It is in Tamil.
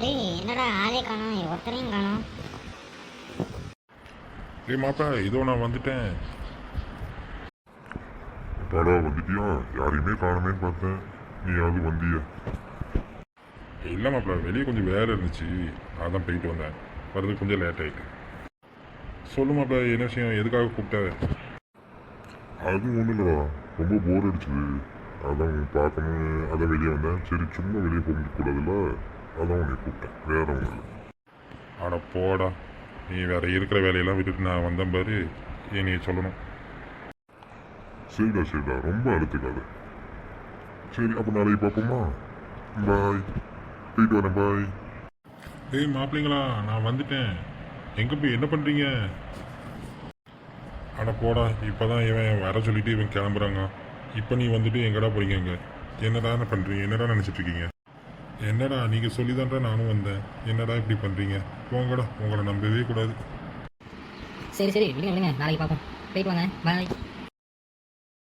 டேய் என்னடா ஆளே காணோம், ஒருத்தனையும் காணோம். டேய் மாப்பா, இதோ நான் வந்துட்டேன். அப்பாடா வந்துட்டியா? யாரையுமே காணுமேன்னு பார்த்தேன், நீயாவது வந்திய. இல்லை மாப்பிள்ள, வெளியே கொஞ்சம் வேலை இருந்துச்சு, அதான் போயிட்டு வந்தேன். வர்றது கொஞ்சம் லேட் ஆகிட்டு. சொல்லு மாப்பிள்ள, என்ன விஷயம், எதுக்காக கூப்பிட்ட? அது ஒன்றும் இல்லைடா, ரொம்ப போர் அடிச்சுது, அதான் பார்க்கணும், அதான் வெளியே வந்தேன். சரி சும்மா வெளியே போக கூடாதுல்ல, அதான் உன்னை கூப்பிட்டேன், வேற ஒன்றும் இல்லை. அட போடா, நீ வேற இருக்கிற வேலையெல்லாம் விட்டுட்டு நான் வந்தேன் பாரு, நீ சொல்லணும். சரிடா சரிடா, ரொம்ப அழுத்துக்காத. சரி அப்போ நாளைக்கு பார்ப்போமா? பாய், போயிட்டு வரேன், பாய். ஏய் மாப்பிள்ளைங்களா, நான் வந்துட்டேன். எங்கே போய் என்ன பண்ணுறீங்க? அட போடா, இப்போ தான் இவன் வர சொல்லிட்டு இவன் கிளம்புறாங்க. இப்போ நீ வந்துட்டு எங்கடா போறீங்க? இங்கே என்னடா பண்ணுறீங்க? என்னடா நினச்சிட்டு இருக்கீங்க? என்னடா நீங்கள் சொல்லி தான்டா நானும் வந்தேன், என்னடா இப்படி பண்ணுறீங்க? போங்கடா, உங்களை நம்பவே கூடாது. சரி சரி, விடுங்க விடுங்க, நாளைக்கு பார்ப்போம். போயிட்டு வாங்க, பாய்.